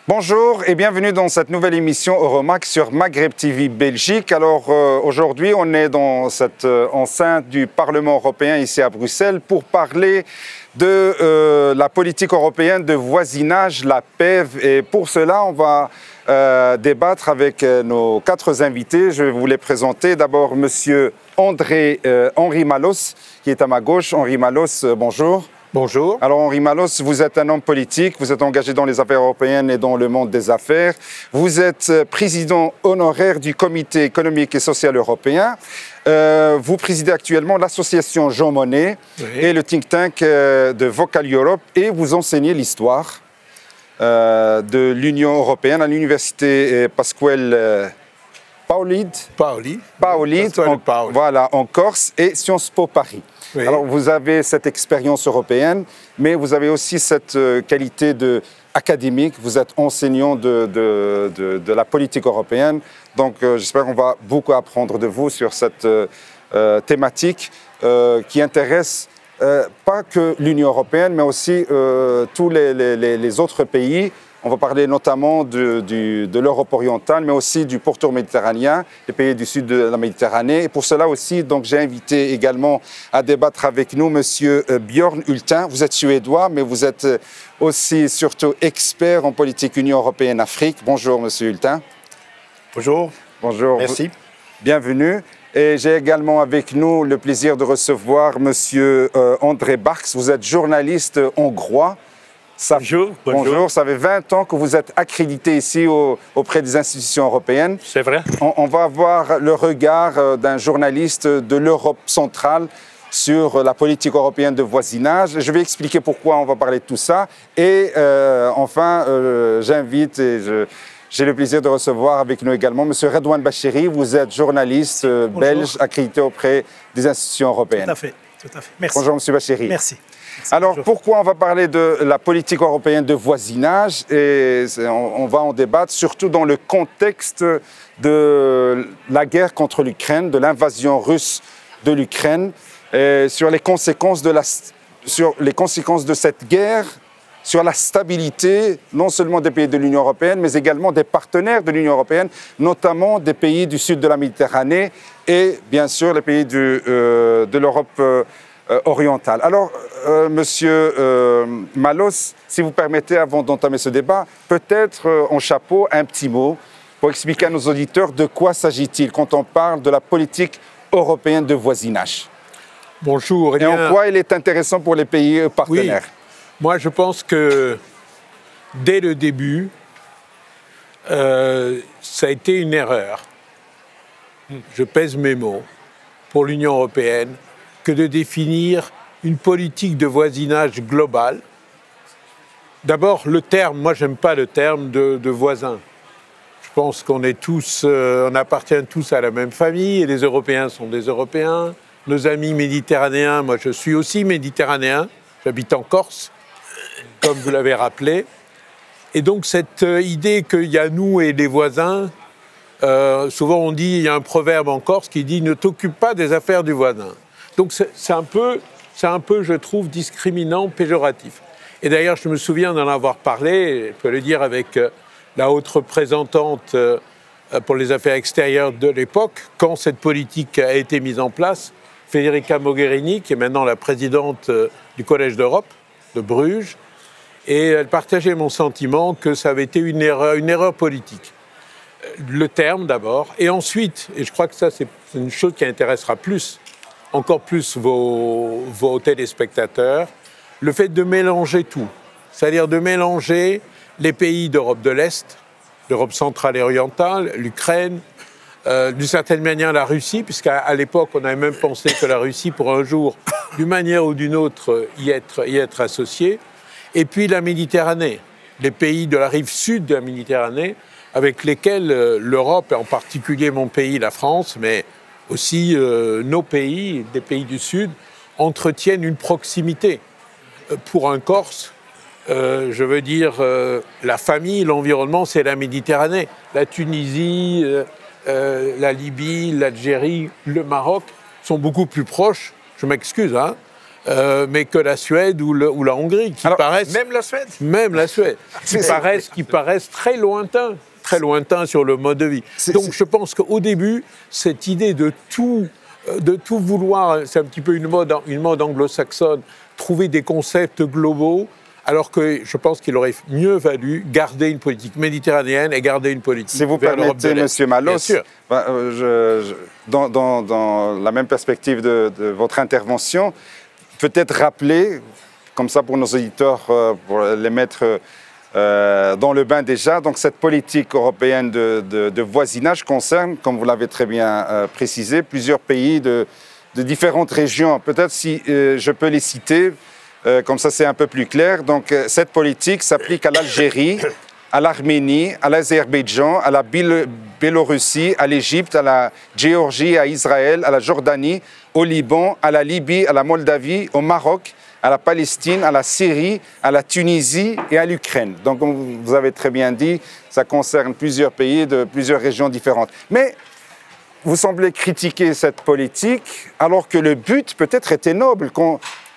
Bonjour et bienvenue dans cette nouvelle émission Euromac sur Maghreb TV Belgique. Alors aujourd'hui, on est dans cette enceinte du Parlement européen ici à Bruxelles pour parler de la politique européenne de voisinage, la PEV. Et pour cela, on va débattre avec nos quatre invités. Je vais vous les présenter. D'abord, monsieur Henri Malos, qui est à ma gauche. Henri Malos, bonjour. Bonjour. Alors Henri Malos, vous êtes un homme politique, vous êtes engagé dans les affaires européennes et dans le monde des affaires. Vous êtes président honoraire du Comité économique et social européen. Vous présidez actuellement l'association Jean Monnet et le think tank de Vocal Europe et vous enseignez l'histoire de l'Union européenne à l'université Pasquale Paoli, voilà, en Corse et Sciences Po Paris. Oui. Alors, vous avez cette expérience européenne, mais vous avez aussi cette qualité académique. Vous êtes enseignant de la politique européenne. Donc, j'espère qu'on va beaucoup apprendre de vous sur cette thématique qui intéresse pas que l'Union européenne, mais aussi tous les autres pays. On va parler notamment de l'Europe orientale, mais aussi du pourtour méditerranéen, les pays du sud de la Méditerranée. Et pour cela aussi, donc, j'ai invité également à débattre avec nous Monsieur Björn Hultin. Vous êtes suédois, mais vous êtes aussi surtout expert en politique Union européenne-Afrique. Bonjour Monsieur Hultin. Bonjour. Bonjour. Merci. Bienvenue. Et j'ai également avec nous le plaisir de recevoir Monsieur André Barks. Vous êtes journaliste hongrois. Bonjour, ça fait 20 ans que vous êtes accrédité ici auprès des institutions européennes. C'est vrai. On va avoir le regard d'un journaliste de l'Europe centrale sur la politique européenne de voisinage. Je vais expliquer pourquoi on va parler de tout ça. Et enfin, j'invite et j'ai le plaisir de recevoir avec nous également M. Redouane Bachiri. Vous êtes journaliste belge accrédité auprès des institutions européennes. Tout à fait. Merci. Bonjour M. Bachiri. Merci. Alors, pourquoi on va parler de la politique européenne de voisinage? Et on va en débattre, surtout dans le contexte de la guerre contre l'Ukraine, de l'invasion russe de l'Ukraine, sur les conséquences de cette guerre, sur la stabilité, non seulement des pays de l'Union européenne, mais également des partenaires de l'Union européenne, notamment des pays du sud de la Méditerranée et, bien sûr, les pays de l'Europe orientale. Alors, Monsieur Malos, si vous permettez, avant d'entamer ce débat, peut-être en chapeau un petit mot pour expliquer à nos auditeurs de quoi s'agit-il quand on parle de la politique européenne de voisinage. Bonjour. Et en quoi il est intéressant pour les pays partenaires. Oui. Moi, je pense que dès le début, ça a été une erreur. Je pèse mes mots pour l'Union européenne que de définir une politique de voisinage globale. D'abord, le terme, moi j'aime pas le terme de voisin. Je pense qu'on est tous, on appartient tous à la même famille et les Européens sont des Européens. Nos amis méditerranéens, moi je suis aussi méditerranéen, j'habite en Corse, comme vous l'avez rappelé. Et donc cette idée qu'il y a nous et les voisins, souvent on dit, il y a un proverbe en Corse qui dit « ne t'occupe pas des affaires du voisin ». Donc c'est un peu, je trouve, discriminant, péjoratif. Et d'ailleurs, je me souviens d'en avoir parlé, je peux le dire avec la haute représentante pour les affaires extérieures de l'époque, quand cette politique a été mise en place, Federica Mogherini, qui est maintenant la présidente du Collège d'Europe, de Bruges, et elle partageait mon sentiment que ça avait été une erreur politique. Le terme d'abord, et ensuite, et je crois que ça c'est une chose qui intéressera encore plus vos téléspectateurs, le fait de mélanger tout, c'est-à-dire de mélanger les pays d'Europe de l'Est, d'Europe centrale et orientale, l'Ukraine, d'une certaine manière la Russie, puisqu'à l'époque on avait même pensé que la Russie pourrait un jour, d'une manière ou d'une autre, y être associée, et puis la Méditerranée, les pays de la rive sud de la Méditerranée, avec lesquels l'Europe, et en particulier mon pays, la France, mais aussi nos pays, des pays du Sud, entretiennent une proximité. Pour un Corse, je veux dire, la famille, l'environnement, c'est la Méditerranée. La Tunisie, la Libye, l'Algérie, le Maroc sont beaucoup plus proches, je m'excuse, hein, mais que la Suède ou la Hongrie, qui paraissent... Même la Suède. Même la Suède, qui paraissent très lointains sur le mode de vie. Donc je pense qu'au début, cette idée de tout vouloir, c'est un petit peu une mode anglo-saxonne, trouver des concepts globaux, alors que je pense qu'il aurait mieux valu garder une politique méditerranéenne et garder une politique si vous vers l'Europe de l'Est. Monsieur Malos, dans la même perspective de votre intervention, peut-être rappeler, comme ça pour nos auditeurs, pour les mettre dans le bain déjà, donc cette politique européenne de voisinage concerne, comme vous l'avez très bien précisé, plusieurs pays de différentes régions. Peut-être si je peux les citer, comme ça c'est un peu plus clair. Donc cette politique s'applique à l'Algérie, à l'Arménie, à l'Azerbaïdjan, à la Biélorussie, à l'Égypte, à la Géorgie, à Israël, à la Jordanie, au Liban, à la Libye, à la Moldavie, au Maroc, à la Palestine, à la Syrie, à la Tunisie et à l'Ukraine. Donc, comme vous avez très bien dit, ça concerne plusieurs pays de plusieurs régions différentes. Mais vous semblez critiquer cette politique alors que le but peut-être était noble.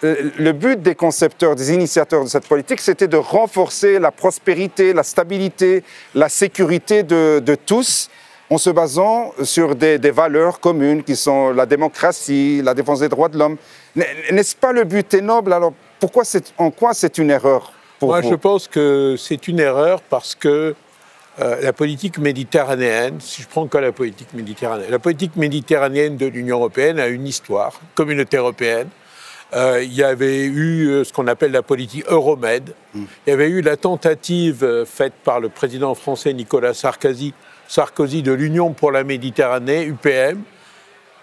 Le but des concepteurs, des initiateurs de cette politique, c'était de renforcer la prospérité, la stabilité, la sécurité de tous, en se basant sur des valeurs communes qui sont la démocratie, la défense des droits de l'homme. N'est-ce pas le but est noble? Alors en quoi c'est une erreur pour vous? Moi, je pense que c'est une erreur parce que la politique méditerranéenne, si je prends que la politique méditerranéenne de l'Union européenne a une histoire, communauté européenne. Il y avait eu ce qu'on appelle la politique Euromed. Il y avait eu la tentative faite par le président français Nicolas Sarkozy de l'Union pour la Méditerranée, UPM,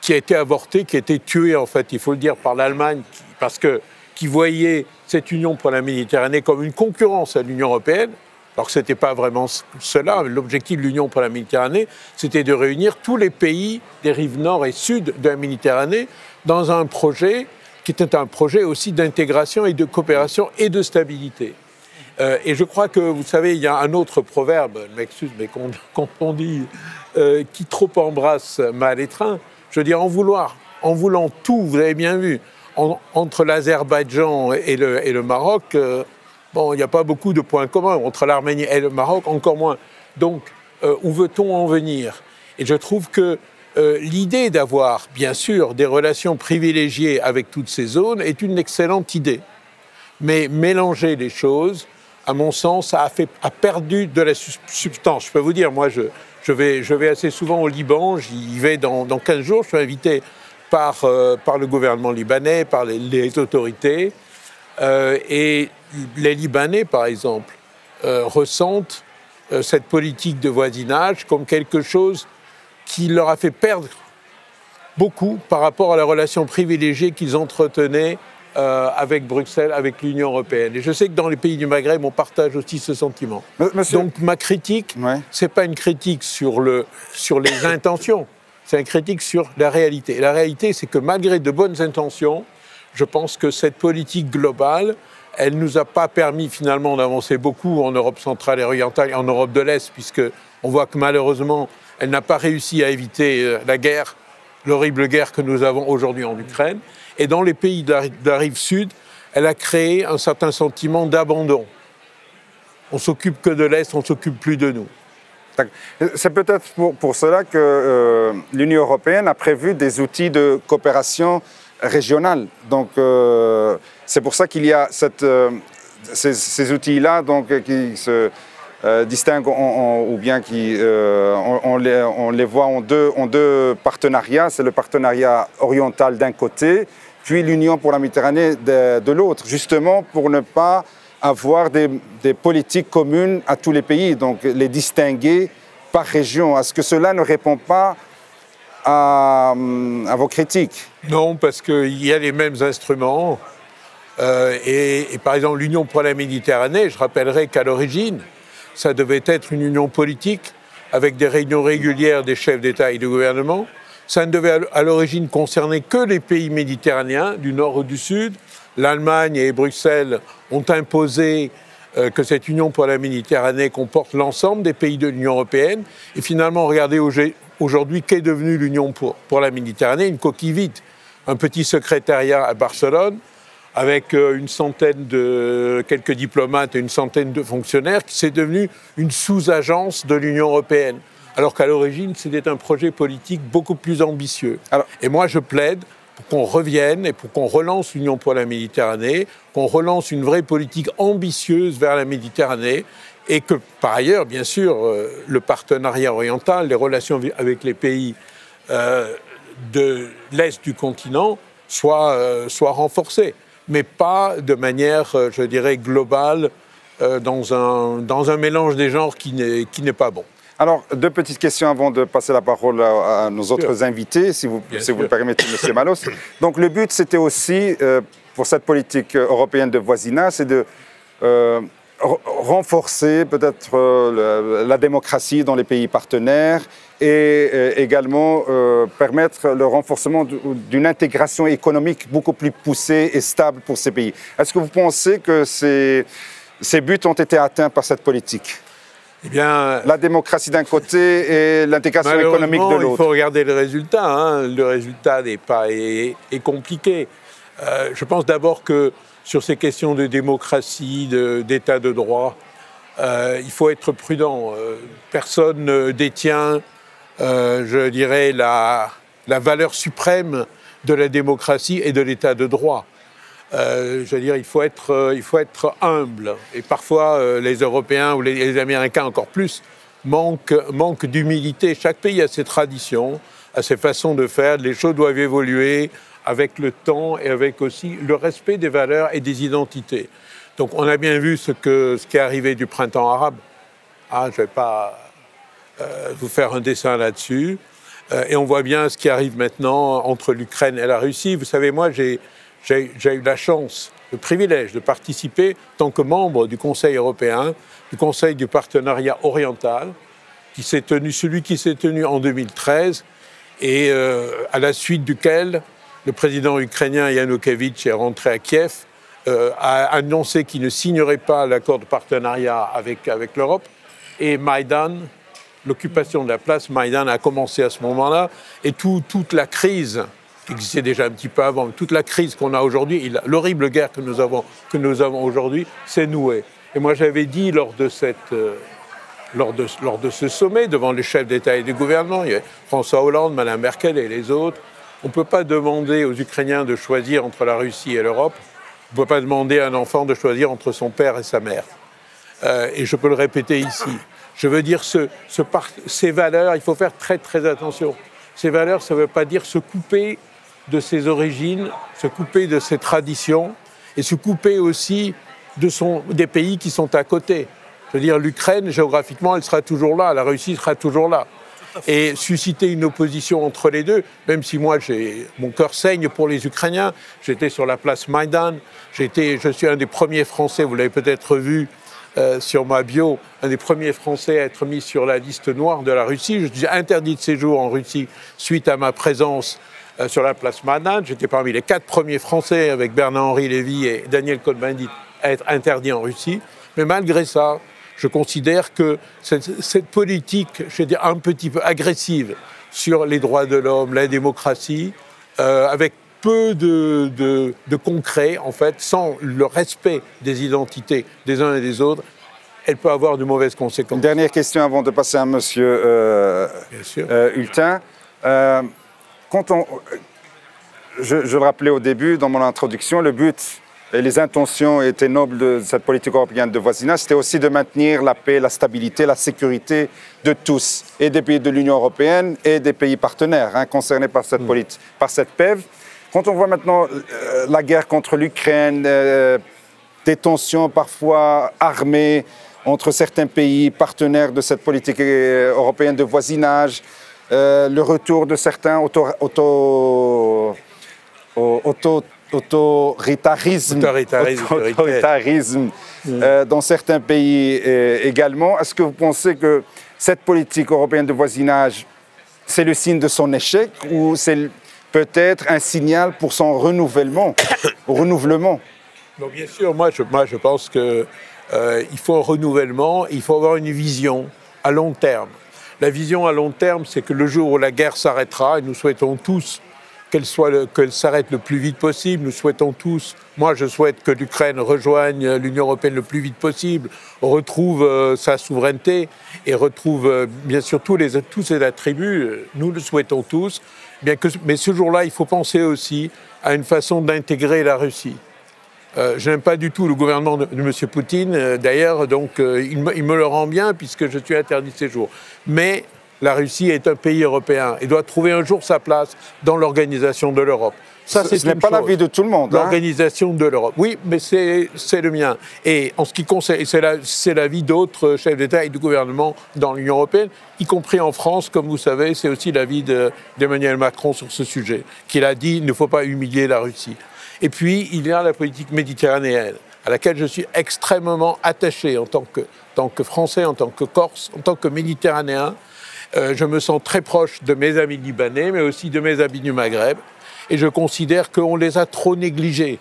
qui a été avortée, qui a été tuée, en fait, il faut le dire, par l'Allemagne, qui voyait cette Union pour la Méditerranée comme une concurrence à l'Union européenne, alors que ce n'était pas vraiment cela. L'objectif de l'Union pour la Méditerranée, c'était de réunir tous les pays des rives nord et sud de la Méditerranée dans un projet qui était un projet aussi d'intégration et de coopération et de stabilité. Et je crois que, vous savez, il y a un autre proverbe, m'excuse, mais quand on dit qui trop embrasse mal étreint, je veux dire, en voulant tout, vous avez bien vu, entre l'Azerbaïdjan et le Maroc, bon, il n'y a pas beaucoup de points communs. Entre l'Arménie et le Maroc, encore moins. Donc, où veut-on en venir? Et je trouve que l'idée d'avoir, bien sûr, des relations privilégiées avec toutes ces zones est une excellente idée. Mais mélanger les choses, à mon sens, a perdu de la substance. Je peux vous dire, moi, je vais assez souvent au Liban, j'y vais dans 15 jours, je suis invité par le gouvernement libanais, par les autorités, et les Libanais, par exemple, ressentent cette politique de voisinage comme quelque chose qui leur a fait perdre beaucoup par rapport à la relation privilégiée qu'ils entretenaient avec Bruxelles, avec l'Union européenne. Et je sais que dans les pays du Maghreb, on partage aussi ce sentiment. Donc ma critique, c'est pas une critique sur les intentions, c'est une critique sur la réalité. Et la réalité, c'est que malgré de bonnes intentions, je pense que cette politique globale, elle ne nous a pas permis finalement d'avancer beaucoup en Europe centrale et orientale et en Europe de l'Est, puisqu'on voit que malheureusement, elle n'a pas réussi à éviter la guerre, l'horrible guerre que nous avons aujourd'hui en Ukraine. Et dans les pays de la rive sud, elle a créé un certain sentiment d'abandon. On s'occupe que de l'Est, on ne s'occupe plus de nous. C'est peut-être pour cela que l'Union européenne a prévu des outils de coopération régionale. Donc c'est pour ça qu'il y a ces outils-là qui se distinguent ou bien on les voit en deux partenariats. C'est le partenariat oriental d'un côté, puis l'Union pour la Méditerranée de l'autre, justement pour ne pas avoir des politiques communes à tous les pays, donc les distinguer par région. Est-ce que cela ne répond pas à vos critiques? Non, parce qu'il y a les mêmes instruments. Et par exemple, l'Union pour la Méditerranée, je rappellerai qu'à l'origine, ça devait être une union politique avec des réunions régulières des chefs d'État et de gouvernement. Ça ne devait à l'origine concerner que les pays méditerranéens, du nord ou du sud. L'Allemagne et Bruxelles ont imposé que cette union pour la Méditerranée comporte l'ensemble des pays de l'Union européenne. Et finalement, regardez aujourd'hui qu'est devenue l'Union pour la Méditerranée, une coquille vide. Un petit secrétariat à Barcelone, avec quelques diplomates et une centaine de fonctionnaires, qui s'est devenu une sous-agence de l'Union européenne. Alors qu'à l'origine, c'était un projet politique beaucoup plus ambitieux. Et moi, je plaide pour qu'on revienne et pour qu'on relance l'Union pour la Méditerranée, qu'on relance une vraie politique ambitieuse vers la Méditerranée, et que, par ailleurs, bien sûr, le partenariat oriental, les relations avec les pays de l'Est du continent soient renforcées, mais pas de manière, je dirais, globale, dans un mélange des genres qui n'est pas bon. Alors, deux petites questions avant de passer la parole à nos autres invités, si vous le permettez, M. Malos. Donc, le but, c'était aussi, pour cette politique européenne de voisinage, c'est de renforcer peut-être la démocratie dans les pays partenaires et également permettre le renforcement d'une intégration économique beaucoup plus poussée et stable pour ces pays. Est-ce que vous pensez que ces buts ont été atteints par cette politique ? Eh bien, la démocratie d'un côté et l'intégration économique de l'autre. Il faut regarder le résultat. Hein. Le résultat est compliqué. Je pense d'abord que sur ces questions de démocratie, d'état de droit, il faut être prudent. Personne ne détient, je dirais, la valeur suprême de la démocratie et de l'état de droit. Je veux dire, il faut être humble. Et parfois, les Européens ou les Américains encore plus manquent d'humilité. Chaque pays a ses traditions, a ses façons de faire. Les choses doivent évoluer avec le temps et avec aussi le respect des valeurs et des identités. Donc, on a bien vu ce qui est arrivé du printemps arabe. Ah, je ne vais pas vous faire un dessin là-dessus. Et on voit bien ce qui arrive maintenant entre l'Ukraine et la Russie. Vous savez, moi, j'ai eu la chance, le privilège de participer en tant que membre du Conseil européen, du Conseil du partenariat oriental, celui qui s'est tenu en 2013 et à la suite duquel le président ukrainien Yanukovych est rentré à Kiev, a annoncé qu'il ne signerait pas l'accord de partenariat avec l'Europe, et Maïdan, l'occupation de la place Maïdan a commencé à ce moment-là, et toute la crise qui existait déjà un petit peu avant, toute la crise qu'on a aujourd'hui, l'horrible guerre que nous avons aujourd'hui, s'est nouée. Et moi, j'avais dit lors de ce sommet, devant les chefs d'État et de gouvernement, il y avait François Hollande, Mme Merkel et les autres, on ne peut pas demander aux Ukrainiens de choisir entre la Russie et l'Europe, on ne peut pas demander à un enfant de choisir entre son père et sa mère. Et je peux le répéter ici. Je veux dire, ces valeurs, il faut faire très très attention. Ces valeurs, ça ne veut pas dire se couper de ses origines, se couper de ses traditions et se couper aussi des pays qui sont à côté. Je veux dire, l'Ukraine, géographiquement, elle sera toujours là, la Russie sera toujours là. Et susciter une opposition entre les deux, même si moi, mon cœur saigne pour les Ukrainiens, j'étais sur la place Maïdan, je suis un des premiers Français, vous l'avez peut-être vu sur ma bio, un des premiers Français à être mis sur la liste noire de la Russie. Je suis interdit de séjour en Russie suite à ma présence sur la place Maïdan. J'étais parmi les 4 premiers Français, avec Bernard-Henri Lévy et Daniel Cohn-Bendit, à être interdit en Russie. Mais malgré ça, je considère que cette politique, je vais dire, un petit peu agressive sur les droits de l'homme, la démocratie, avec peu de concret, en fait, sans le respect des identités des uns et des autres, elle peut avoir de mauvaises conséquences. Une dernière question avant de passer à M. Hultin. Je le rappelais au début, dans mon introduction, le but et les intentions étaient nobles de cette politique européenne de voisinage, c'était aussi de maintenir la paix, la stabilité, la sécurité de tous, et des pays de l'Union européenne et des pays partenaires concernés par cette politique, par cette PEV. Quand on voit maintenant la guerre contre l'Ukraine, des tensions parfois armées entre certains pays partenaires de cette politique européenne de voisinage, le retour de certains autoritarisme dans certains pays également. Est-ce que vous pensez que cette politique européenne de voisinage, c'est le signe de son échec ou c'est peut-être un signal pour son renouvellement? Non, bien sûr, moi je pense qu'il faut un renouvellement, il faut avoir une vision à long terme. La vision à long terme, c'est que le jour où la guerre s'arrêtera, et nous souhaitons tous qu'elle s'arrête le plus vite possible. Nous souhaitons tous, moi je souhaite que l'Ukraine rejoigne l'Union européenne le plus vite possible, retrouve sa souveraineté et retrouve bien sûr tous ses attributs. Nous le souhaitons tous. Mais ce jour-là, il faut penser aussi à une façon d'intégrer la Russie. Je n'aime pas du tout le gouvernement de M. Poutine, d'ailleurs, donc il me le rend bien puisque je suis interdit de séjour. Mais la Russie est un pays européen et doit trouver un jour sa place dans l'organisation de l'Europe. Ce n'est pas l'avis de tout le monde. L'organisation de l'Europe. Oui, mais c'est le mien. Et en ce qui concerne, c'est l'avis d'autres chefs d'État et de gouvernement dans l'Union européenne, y compris en France, comme vous savez, c'est aussi l'avis d'Emmanuel Macron sur ce sujet, qu'il a dit qu'il ne faut pas humilier la Russie. Et puis, il y a la politique méditerranéenne, à laquelle je suis extrêmement attaché en tant que Français, en tant que Corse, en tant que Méditerranéen. Je me sens très proche de mes amis libanais, mais aussi de mes amis du Maghreb. Et je considère qu'on les a trop négligés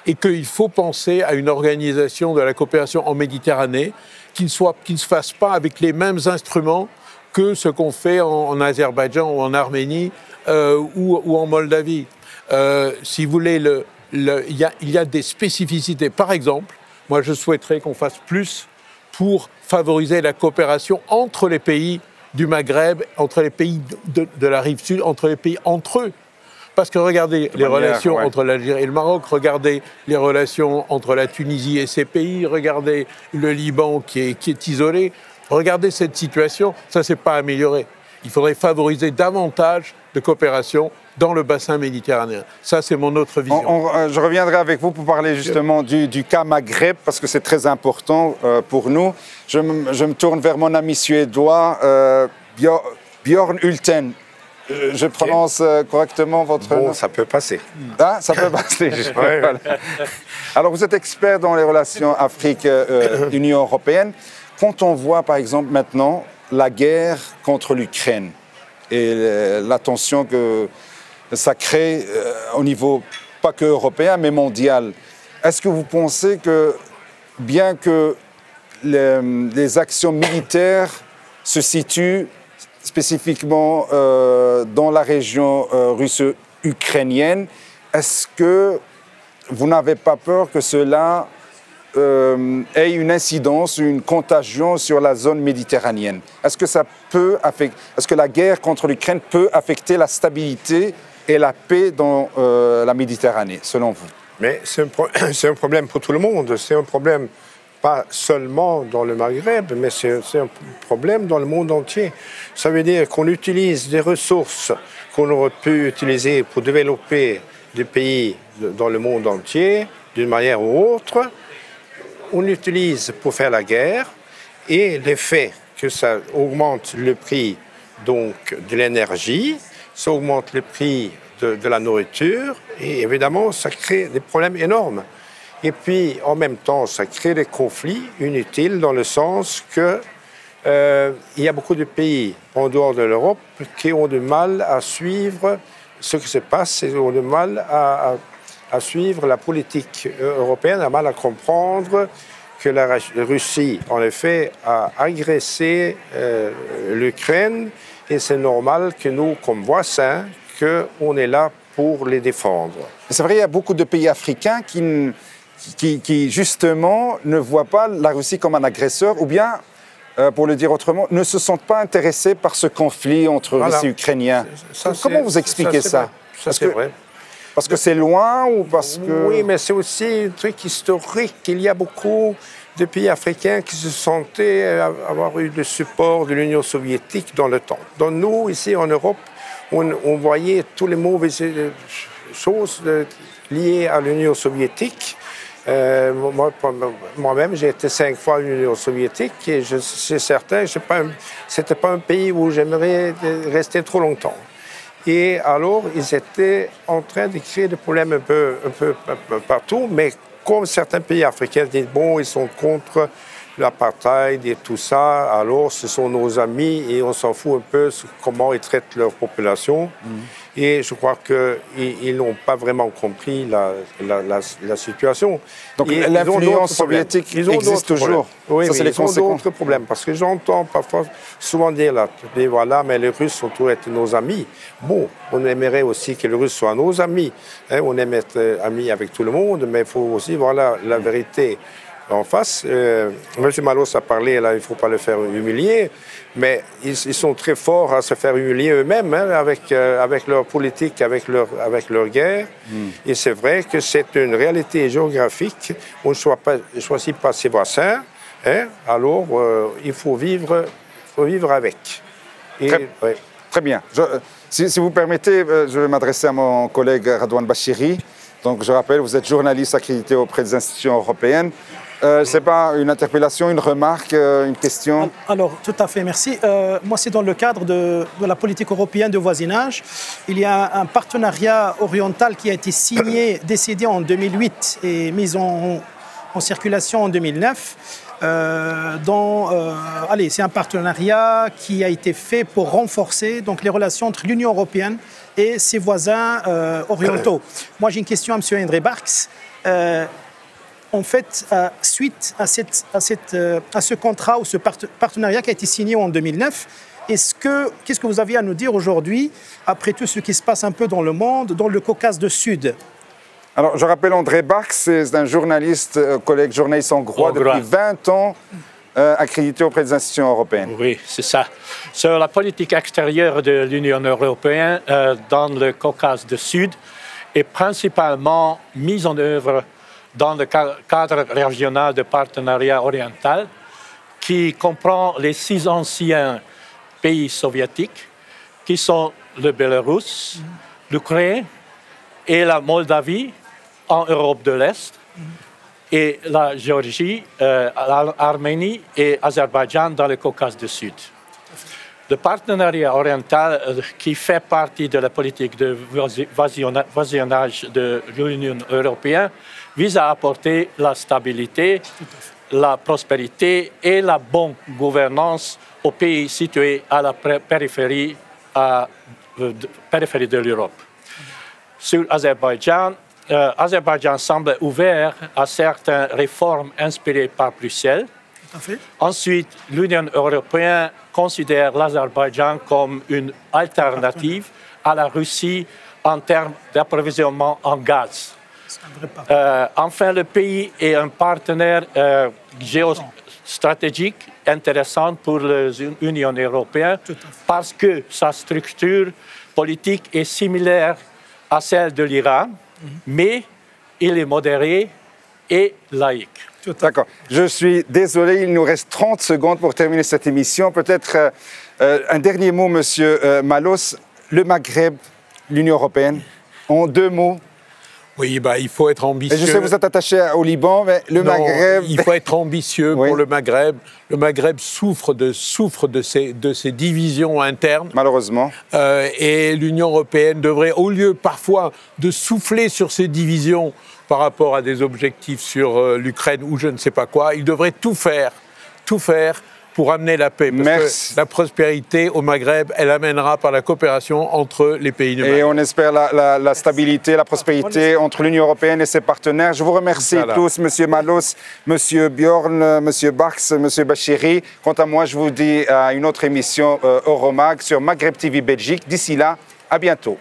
et qu'il faut penser à une organisation de la coopération en Méditerranée qui ne se fasse pas avec les mêmes instruments que ce qu'on fait en Azerbaïdjan ou en Arménie ou en Moldavie. Si vous voulez, il y a des spécificités. Par exemple, moi je souhaiterais qu'on fasse plus pour favoriser la coopération entre les pays du Maghreb, entre les pays de la rive sud, entre les pays entre eux. Parce que regardez les relations entre l'Algérie et le Maroc, regardez les relations entre la Tunisie et ces pays, regardez le Liban qui est isolé, regardez cette situation, ça ne s'est pas amélioré. Il faudrait favoriser davantage de coopération dans le bassin méditerranéen. Ça, c'est mon autre vision. Je reviendrai avec vous pour parler justement du cas Maghreb, parce que c'est très important pour nous. Je me tourne vers mon ami suédois, Björn Hulten. Je prononce correctement votre nom? Ça peut passer. Ah, ça peut passer. Voilà. Alors, vous êtes expert dans les relations Afrique-Union européenne. Quand on voit, par exemple, maintenant, la guerre contre l'Ukraine et la tension que ça crée au niveau, pas que européen, mais mondial, est-ce que vous pensez que, bien que les actions militaires se situent spécifiquement dans la région russo-ukrainienne, est-ce que vous n'avez pas peur que cela ait une incidence, une contagion sur la zone méditerranéenne? Est-ce que la guerre contre l'Ukraine peut affecter la stabilité et la paix dans la Méditerranée, selon vous? Mais c'est un problème pour tout le monde. C'est un problème pas seulement dans le Maghreb, mais c'est un problème dans le monde entier. Ça veut dire qu'on utilise des ressources qu'on aurait pu utiliser pour développer des pays dans le monde entier, d'une manière ou autre. On l'utilise pour faire la guerre, et l'effet que ça augmente le prix donc, de l'énergie, ça augmente le prix de la nourriture, et évidemment, ça crée des problèmes énormes. Et puis, en même temps, ça crée des conflits inutiles dans le sens que il y a beaucoup de pays en dehors de l'Europe qui ont du mal à suivre ce qui se passe, et ont du mal à suivre la politique européenne, a mal à comprendre que la Russie, en effet, a agressé l'Ukraine, et c'est normal que nous, comme voisins, qu'on est là pour les défendre. C'est vrai, il y a beaucoup de pays africains qui justement, ne voient pas la Russie comme un agresseur, ou bien, pour le dire autrement, ne se sentent pas intéressés par ce conflit entre Russes et Ukrainiens. Comment vous expliquez ça? Ça, c'est vrai. Parce que c'est loin ou parce que... Oui, mais c'est aussi un truc historique. Il y a beaucoup de pays africains qui se sentaient avoir eu le support de l'Union soviétique dans le temps. Donc nous, ici en Europe, on voyait toutes les mauvaises choses liées à l'Union soviétique. Moi-même, j'ai été 5 fois à l'Union soviétique, et je suis certain que ce n'était pas un pays où j'aimerais rester trop longtemps. Et alors, ils étaient en train de créer des problèmes un peu partout, mais comme certains pays africains disent, bon, ils sont contre l'apartheid et tout ça, alors ce sont nos amis et on s'en fout un peu comment ils traitent leur population. Et je crois qu'ils n'ont pas vraiment compris la situation. Donc l'influence soviétique existe toujours. Oui, ça, mais ils ont d'autres problèmes. Parce que j'entends parfois souvent dire, là, voilà, mais les Russes ont toujours été nos amis. Bon, on aimerait aussi que les Russes soient nos amis. Hein, on aime être amis avec tout le monde, mais il faut aussi voir la vérité en face. M. Malos a parlé, là, il ne faut pas le faire humilier, mais ils sont très forts à se faire humilier eux-mêmes, hein, avec leur politique, avec leur guerre. Et c'est vrai que c'est une réalité géographique. On ne choisit pas ses voisins, hein, alors il faut vivre avec. Et, très bien. Si vous permettez, je vais m'adresser à mon collègue Radouane Bachiri. Donc, je rappelle, vous êtes journaliste accrédité auprès des institutions européennes. Ce n'est pas une interpellation, une remarque, une question? Alors, tout à fait, merci. Moi, c'est dans le cadre de la politique européenne de voisinage. Il y a un partenariat oriental qui a été signé, décidé en 2008 et mis en circulation en 2009. C'est un partenariat qui a été fait pour renforcer donc, les relations entre l'Union européenne et ses voisins orientaux. Moi, j'ai une question à M. Endre Barks. En fait, suite à ce contrat ou ce partenariat qui a été signé en 2009, qu'est-ce que vous avez à nous dire aujourd'hui, après tout ce qui se passe un peu dans le monde, dans le Caucase du Sud? Alors, je rappelle Endre Barks, c'est un journaliste, collègue journaliste hongrois depuis 20 ans, accrédité auprès des institutions européennes. Oui, c'est ça. Sur la politique extérieure de l'Union européenne dans le Caucase du Sud est principalement mise en œuvre dans le cadre régional de partenariat oriental qui comprend les 6 anciens pays soviétiques qui sont le Bélarus, l'Ukraine et la Moldavie en Europe de l'Est et la Géorgie, l'Arménie et l'Azerbaïdjan dans le Caucase du Sud. Le partenariat oriental qui fait partie de la politique de voisinage de l'Union européenne vise à apporter la stabilité, la prospérité et la bonne gouvernance aux pays situés à la périphérie de l'Europe. Sur l'Azerbaïdjan, l'Azerbaïdjan semble ouvert à certaines réformes inspirées par Bruxelles. Ensuite, l'Union européenne considère l'Azerbaïdjan comme une alternative à la Russie en termes d'approvisionnement en gaz. Enfin, le pays est un partenaire géostratégique intéressant pour l'Union européenne parce que sa structure politique est similaire à celle de l'Iran, mais il est modéré et laïque. D'accord. Je suis désolé, il nous reste 30 secondes pour terminer cette émission. Peut-être un dernier mot, Monsieur Malos. Le Maghreb, l'Union européenne, en 2 mots. Oui, il faut être ambitieux. Et je sais que vous êtes attaché au Liban, mais le Maghreb... Il faut être ambitieux pour le Maghreb. Le Maghreb souffre de ces divisions internes. Malheureusement. Et l'Union européenne devrait, au lieu parfois de souffler sur ces divisions par rapport à des objectifs sur l'Ukraine ou je ne sais pas quoi, il devrait tout faire pour amener la paix. Parce que la prospérité au Maghreb, elle amènera par la coopération entre les pays du Maghreb. Et on espère la stabilité, la prospérité entre l'Union européenne et ses partenaires. Je vous remercie tous, Monsieur Malos, Monsieur Bjorn, Monsieur Barks, Monsieur Bachiri. Quant à moi, je vous dis à une autre émission Euromag sur Maghreb TV Belgique. D'ici là, à bientôt.